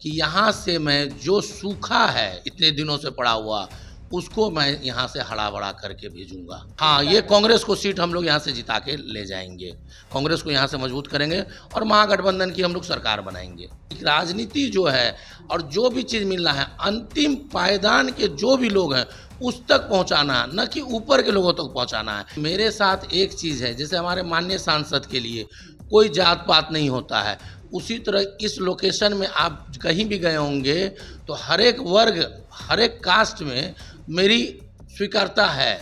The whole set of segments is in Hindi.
कि यहाँ से मैं जो सूखा है इतने दिनों से पड़ा हुआ उसको मैं यहाँ से हरा भरा करके भेजूंगा। हाँ, ये कांग्रेस को सीट हम लोग यहाँ से जिता के ले जाएंगे, कांग्रेस को यहाँ से मजबूत करेंगे और महागठबंधन की हम लोग सरकार बनाएंगे। राजनीति जो है और जो भी चीज़ मिल रहा है अंतिम पायदान के जो भी लोग हैं उस तक पहुंचाना, न कि ऊपर के लोगों तक पहुंचाना है। मेरे साथ एक चीज़ है, जैसे हमारे माननीय सांसद के लिए कोई जात पात नहीं होता है, उसी तरह इस लोकेशन में आप कहीं भी गए होंगे तो हर एक वर्ग, हर एक कास्ट में मेरी स्वीकारता है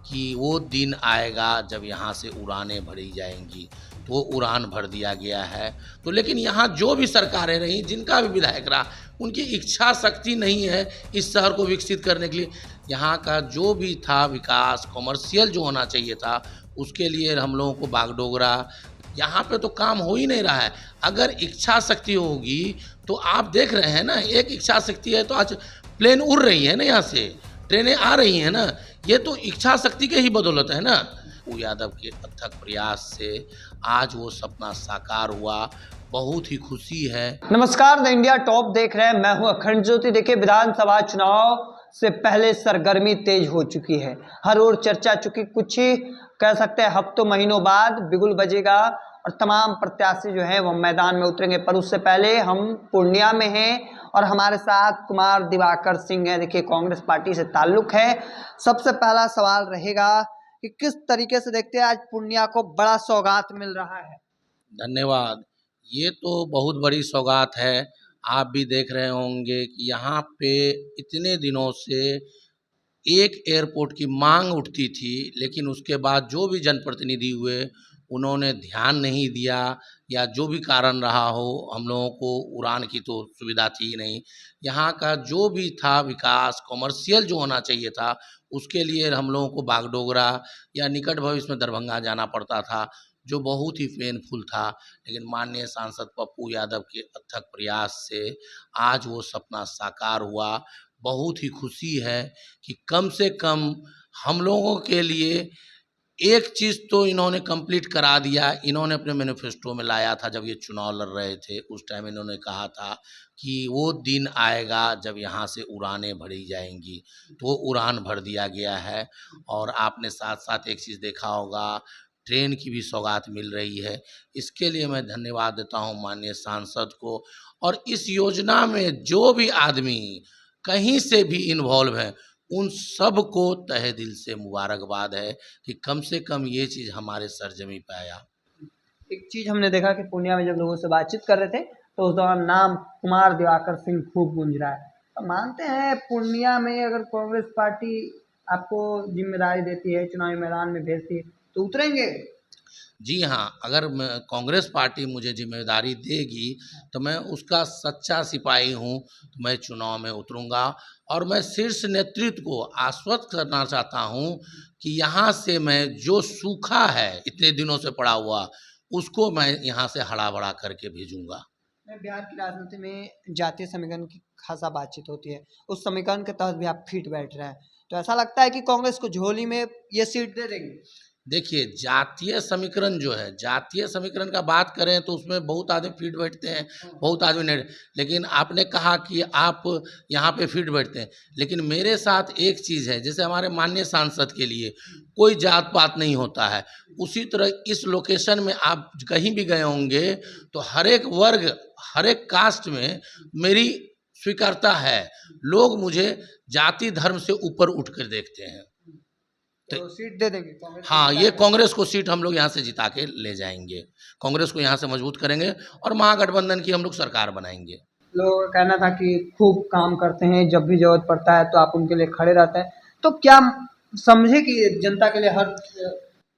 कि वो दिन आएगा जब यहाँ से उड़ानें भरी जाएंगी। तो वो उड़ान भर दिया गया है। तो लेकिन यहाँ जो भी सरकारें रहीं, जिनका भी विधायक रहा, उनकी इच्छा शक्ति नहीं है इस शहर को विकसित करने के लिए। यहाँ का जो भी था विकास, कमर्शियल जो होना चाहिए था, उसके लिए हम लोगों को बागडोगरा, यहाँ पे तो काम हो ही नहीं रहा है। अगर इच्छा शक्ति होगी तो आप देख रहे हैं ना, एक इच्छा शक्ति है तो आज प्लेन उड़ रही है ना, यहाँ से ट्रेनें आ रही हैं ना, ये तो इच्छा शक्ति के ही बदौलत है ना। पप्पू यादव के अथक प्रयास से आज वो सपना साकार हुआ, बहुत ही खुशी है। नमस्कार, द इंडिया टॉप देख रहे हैं, मैं हूं अखंड ज्योति। देखिए, विधानसभा चुनाव से पहले सरगर्मी तेज हो चुकी है, हर ओर चर्चा चुकी, कुछ ही कह सकते हैं हफ्तों महीनों बाद बिगुल बजेगा और तमाम प्रत्याशी जो है वो मैदान में उतरेंगे। पर उससे पहले हम पूर्णिया में हैं और हमारे साथ कुमार दिवाकर सिंह हैं। देखिए, कांग्रेस पार्टी से ताल्लुक है। सबसे पहला सवाल रहेगा कि किस तरीके से देखते हैं आज पूर्णिया को बड़ा सौगात मिल रहा है? धन्यवाद। ये तो बहुत बड़ी सौगात है। आप भी देख रहे होंगे कि यहाँ पे इतने दिनों से एक एयरपोर्ट की मांग उठती थी, लेकिन उसके बाद जो भी जनप्रतिनिधि हुए उन्होंने ध्यान नहीं दिया, या जो भी कारण रहा हो, हम लोगों को उड़ान की तो सुविधा थी ही नहीं। यहाँ का जो भी था विकास, कमर्शियल जो होना चाहिए था, उसके लिए हम लोगों को बागडोगरा या निकट भविष्य में दरभंगा जाना पड़ता था, जो बहुत ही पेनफुल था। लेकिन माननीय सांसद पप्पू यादव के अथक प्रयास से आज वो सपना साकार हुआ। बहुत ही खुशी है कि कम से कम हम लोगों के लिए एक चीज़ तो इन्होंने कंप्लीट करा दिया। इन्होंने अपने मैनिफेस्टो में लाया था, जब ये चुनाव लड़ रहे थे उस टाइम इन्होंने कहा था कि वो दिन आएगा जब यहाँ से उड़ानें भरी जाएंगी। तो वो उड़ान भर दिया गया है। और आपने साथ साथ एक चीज़ देखा होगा, ट्रेन की भी सौगात मिल रही है। इसके लिए मैं धन्यवाद देता हूँ माननीय सांसद को। और इस योजना में जो भी आदमी कहीं से भी इन्वॉल्व हैं, उन सब को तहे दिल से मुबारकबाद है कि कम से कम ये चीज़ हमारे सरजमी पे आया। एक चीज हमने देखा कि पूर्णिया में जब लोगों से बातचीत कर रहे थे तो उस दौरान नाम कुमार दिवाकर सिंह खूब गूंज रहा है। तो मानते हैं पूर्णिया में अगर कांग्रेस पार्टी आपको जिम्मेदारी देती है, चुनावी मैदान में भेजती है, तो उतरेंगे? जी हाँ, अगर कांग्रेस पार्टी मुझे जिम्मेदारी देगी तो मैं उसका सच्चा सिपाही हूँ, तो मैं चुनाव में उतरूँगा। और मैं शीर्ष नेतृत्व को आश्वस्त करना चाहता हूँ कि यहाँ से मैं जो सूखा है इतने दिनों से पड़ा हुआ उसको मैं यहाँ से हरा भरा करके भेजूँगा। बिहार की राजनीति में जातीय समीकरण की खासा बातचीत होती है, उस समीकरण के तहत भी आप फिट बैठ रहे हैं, तो ऐसा लगता है कि कांग्रेस को झोली में ये सीट दे देंगे? देखिए, जातीय समीकरण जो है, जातीय समीकरण का बात करें तो उसमें बहुत आदमी फिट बैठते हैं, बहुत आदमी नहीं। लेकिन आपने कहा कि आप यहाँ पे फिट बैठते हैं, लेकिन मेरे साथ एक चीज़ है, जैसे हमारे माननीय सांसद के लिए कोई जात पात नहीं होता है, उसी तरह इस लोकेशन में आप कहीं भी गए होंगे तो हर एक वर्ग, हर एक कास्ट में मेरी स्वीकारता है। लोग मुझे जाति धर्म से ऊपर उठ कर देखते हैं। तो सीट दे देंगे कांग्रेस? हाँ, ये कांग्रेस को सीट हम लोग यहाँ से जिता के ले जाएंगे, कांग्रेस को यहाँ से मजबूत करेंगे और महागठबंधन की हम लोग सरकार बनाएंगे। लोगों का कहना था कि खूब काम करते हैं, जब भी जरूरत पड़ता है तो आप उनके लिए खड़े रहते हैं, तो क्या समझे कि जनता के लिए हर...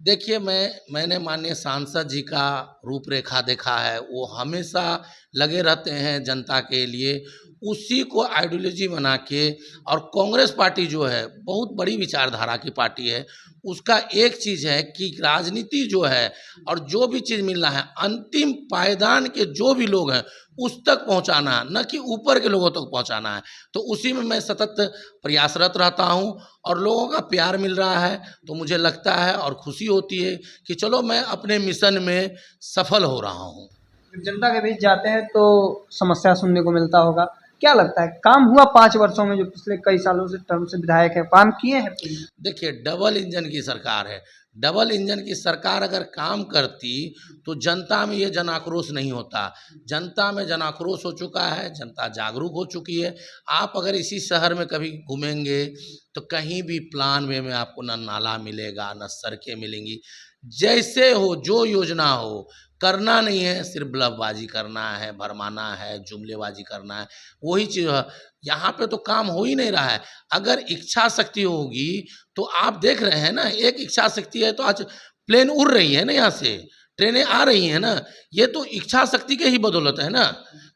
देखिए, मैंने माननीय सांसद जी का रूपरेखा देखा है, वो हमेशा लगे रहते हैं जनता के लिए, उसी को आइडियोलॉजी बना के। और कांग्रेस पार्टी जो है बहुत बड़ी विचारधारा की पार्टी है। उसका एक चीज़ है कि राजनीति जो है और जो भी चीज़ मिल रहा है अंतिम पायदान के जो भी लोग हैं उस तक पहुंचाना है, न कि ऊपर के लोगों तक पहुंचाना है। तो उसी में मैं सतत प्रयासरत रहता हूं और लोगों का प्यार मिल रहा है, तो मुझे लगता है और खुशी होती है कि चलो मैं अपने मिशन में सफल हो रहा हूं। जब जनता के बीच जाते हैं तो समस्या सुनने को मिलता होगा, क्या लगता है काम हुआ 5 वर्षों में, जो पिछले कई सालों से टर्म से विधायक है, काम किए हैं? देखिए, डबल इंजन की सरकार है। डबल इंजन की सरकार अगर काम करती तो जनता में ये जन आक्रोश नहीं होता। जनता में जन आक्रोश हो चुका है, जनता जागरूक हो चुकी है। आप अगर इसी शहर में कभी घूमेंगे तो कहीं भी प्लान वे में आपको न नाला मिलेगा, न सड़कें मिलेंगी। जैसे हो, जो योजना हो, करना नहीं है, सिर्फ ब्लफबाजी करना है, भरमाना है, जुमलेबाजी करना है, वही चीज़ है। यहाँ पे तो काम हो ही नहीं रहा है। अगर इच्छा शक्ति होगी तो आप देख रहे हैं ना, एक इच्छा शक्ति है तो आज प्लेन उड़ रही है ना, यहाँ से ट्रेनें आ रही हैं ना, ये तो इच्छा शक्ति के ही बदौलत है ना।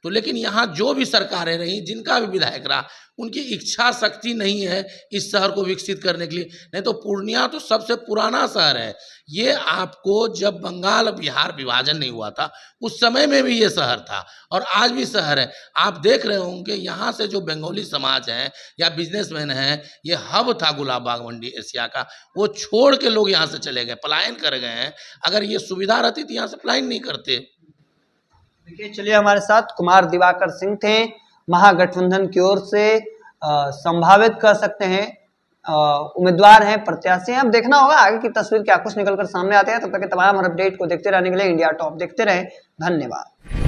तो लेकिन यहाँ जो भी सरकारें रही, जिनका भी विधायक रहा, उनकी इच्छा शक्ति नहीं है इस शहर को विकसित करने के लिए। नहीं तो पूर्णिया तो सबसे पुराना शहर है। ये आपको जब बंगाल बिहार विभाजन नहीं हुआ था उस समय में भी ये शहर था और आज भी शहर है। आप देख रहे होंगे यहाँ से जो बंगाली समाज है या बिजनेसमैन हैं, ये हब था गुलाब बाग मंडी एशिया का, वो छोड़ के लोग यहाँ से चले गए, पलायन कर गए हैं। अगर ये सुविधा रहती तो यहाँ से पलायन नहीं करते। देखिए, चलिए हमारे साथ कुमार दिवाकर सिंह थे, महागठबंधन की ओर से संभावित कर सकते हैं उम्मीदवार हैं, प्रत्याशी हैं। अब देखना होगा आगे की तस्वीर क्या कुछ निकलकर सामने आते हैं। तब तक के तमाम अपडेट को देखते रहने के लिए इंडिया टॉप देखते रहें। धन्यवाद।